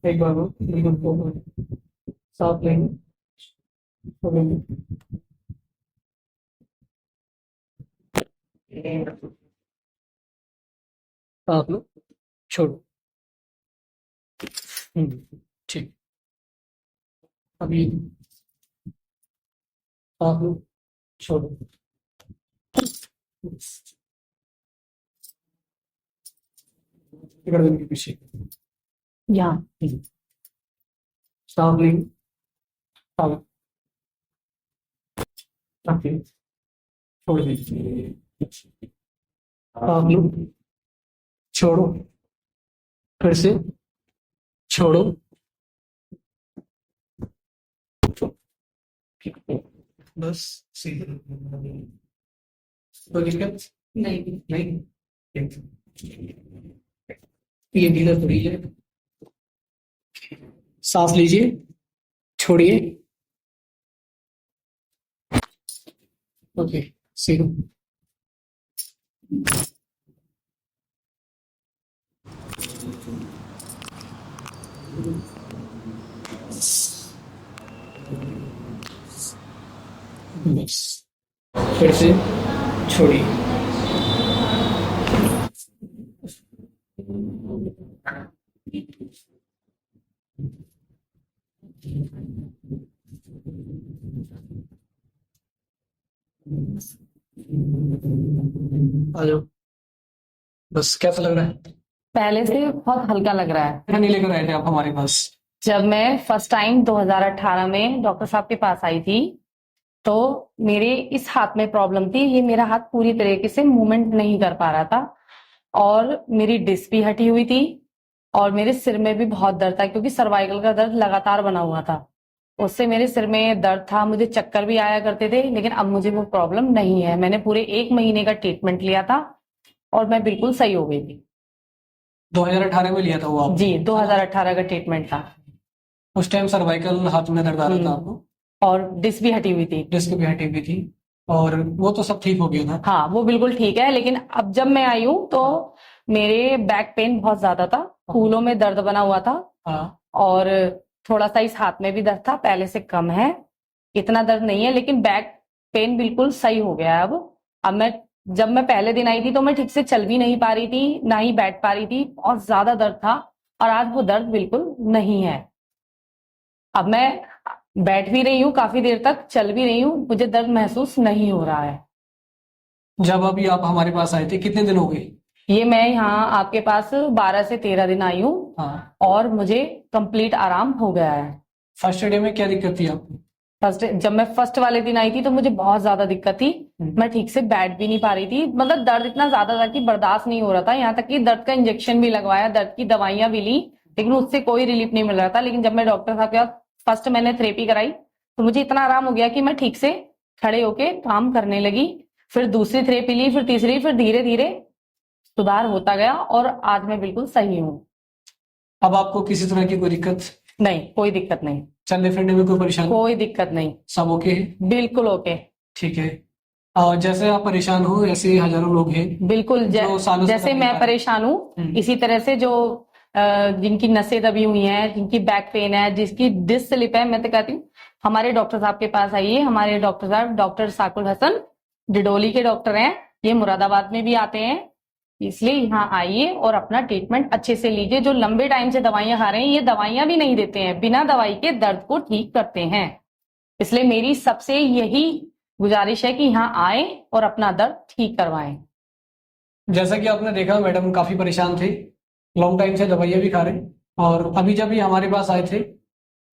एक बार वो बिल्कुल फोकस, साफ लेंगे, छोड़ेंगे। आप लोग छोड़ो। ठीक। अभी आप लोग छोड़ो। गर्दन के पीछे, यहाँ साफ लेंगे, आप रखिए, छोड़ दीजिए। आप लोग छोड़ो, फिर से छोड़ो। बस सीधे, कोई दिक्कत नहीं। नहीं। ये ढीला थोड़ी है। सांस लीजिए, छोड़िए। ओके, सीधे। बस, फिर से छोड़िए। आ जाओ। बस, कैसा लग रहा है? पहले से बहुत हल्का लग रहा है। क्या नहीं लेकर आए थे आप हमारे पास? जब मैं फर्स्ट टाइम 2018 में डॉक्टर साहब के पास आई थी, तो मेरे इस हाथ में प्रॉब्लम थी। ये मेरा हाथ पूरी तरीके से मूवमेंट नहीं कर पा रहा था, और मेरी डिस्क भी हटी हुई थी, और मेरे सिर में भी बहुत दर्द था, क्योंकि सर्वाइकल का दर्द लगातार बना हुआ था। उससे मेरे सिर में दर्द था, मुझे चक्कर भी आया करते थे। लेकिन अब मुझे वो प्रॉब्लम नहीं है। मैंने पूरे 1 महीने का ट्रीटमेंट लिया था, और मैं बिल्कुल सही हो गई थी। 2018 में लिया था वो आप? जी, 2018 का ट्रीटमेंट था। उस टाइम सर्वाइकल हाथ में दर्द आ रहा था आपको, और डिस्क भी हटी हुई थी। डिस्क भी हटी हुई थी, और वो तो सब ठीक हो गया था? हाँ, वो बिल्कुल ठीक है। लेकिन अब जब मैं आई हूँ, तो मेरे बैक पेन बहुत ज्यादा था, फूलों में दर्द बना हुआ था, हाँ। और थोड़ा सा इस हाथ में भी दर्द था। पहले से कम है, इतना दर्द नहीं है, लेकिन बैक पेन बिल्कुल सही हो गया है अब मैं, जब मैं पहले दिन आई थी तो मैं ठीक से चल भी नहीं पा रही थी, ना ही बैठ पा रही थी, बहुत ज्यादा दर्द था। और आज वो दर्द बिल्कुल नहीं है। अब मैं बैठ भी रही हूँ, काफी देर तक चल भी रही हूँ, मुझे दर्द महसूस नहीं हो रहा है। जब अभी आप हमारे पास आए थे कितने दिन हो गए? ये मैं यहाँ आपके पास 12 से 13 दिन आई हूँ, हाँ। और मुझे कंप्लीट आराम हो गया है। फर्स्ट डे में क्या दिक्कत थी आपको? जब मैं फर्स्ट वाले दिन आई थी तो मुझे बहुत ज्यादा दिक्कत थी। मैं ठीक से बैठ भी नहीं पा रही थी, मतलब दर्द इतना ज्यादा था कि बर्दाश्त नहीं हो रहा था। यहाँ तक कि दर्द का इंजेक्शन भी लगवाया, दर्द की दवाइयां भी ली, लेकिन उससे कोई रिलीफ नहीं मिल रहा था। लेकिन जब मैं डॉक्टर साहब के पास फर्स्ट मैंने थेरेपी कराई, तो मुझे इतना आराम हो गया कि मैं ठीक से खड़े होके काम करने लगी। फिर दूसरी थेरेपी ली, फिर तीसरी, फिर धीरे धीरे सुधार होता गया, और आज मैं बिल्कुल सही हूँ। अब आपको किसी तरह की कोई दिक्कत? नहीं, कोई दिक्कत नहीं, चलने फिरने में कोई परेशानी? कोई दिक्कत नहीं, सब ओके है? बिल्कुल ओके। ठीक है। और जैसे आप परेशान हो, ऐसे हजारों लोग हैं बिल्कुल जो सालों से जैसे तकलीफ मैं आ रही परेशान हूँ, इसी तरह से जो जिनकी नसें दबी हुई हैं, जिनकी बैक पेन है, जिसकी डिस्क स्लिप है, मैं तो कहती हूँ हमारे डॉक्टर साहब के पास आइए। हमारे डॉक्टर साहब डॉक्टर साकुल हसन डिडोली के डॉक्टर हैं, ये मुरादाबाद में भी आते हैं। इसलिए यहाँ आइए और अपना ट्रीटमेंट अच्छे से लीजिए। जो लंबे टाइम से दवाइयां खा रहे हैं, ये दवाइयां भी नहीं देते हैं, बिना दवाई के दर्द को ठीक करते हैं। इसलिए मेरी सबसे यही गुजारिश है कि यहाँ आए और अपना दर्द ठीक करवाएं। जैसा कि आपने देखा, मैडम काफी परेशान थे, लॉन्ग टाइम से दवाइयां भी खा रहे, और अभी जब ये हमारे पास आए थे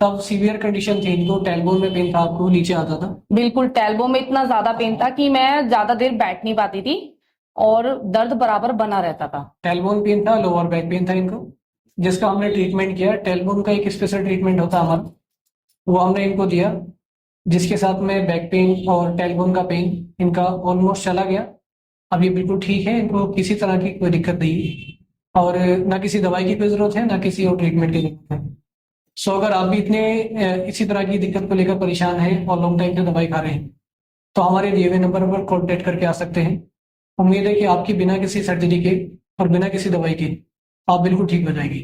तब सीवियर कंडीशन थी इनको, टेलबोन में पेन था, आपको नीचे आता था? बिल्कुल, टेल्बो में इतना ज्यादा पेन था कि मैं ज्यादा देर बैठ नहीं पाती थी, और दर्द बराबर बना रहता था। टेलबोन पेन था, लोअर बैक पेन था इनको, जिसका हमने ट्रीटमेंट किया। टेलबोन का एक स्पेशल ट्रीटमेंट होता है हमारा, वो हमने इनको दिया, जिसके साथ में बैक पेन और टेलबोन का पेन इनका ऑलमोस्ट चला गया। अब ये बिल्कुल ठीक है, इनको किसी तरह की कोई दिक्कत नहीं है, और ना किसी दवाई की कोई जरूरत है, ना किसी और ट्रीटमेंट की जरूरत है। सो अगर आप भी इतने इसी तरह की दिक्कत को लेकर परेशान हैं और लॉन्ग टाइम से दवाई खा रहे हैं, तो हमारे दिए हुए नंबर पर कॉन्टेक्ट करके आ सकते हैं। उम्मीद है कि आपकी बिना किसी सर्जरी के और बिना किसी दवाई के आप बिल्कुल ठीक हो जाएगी।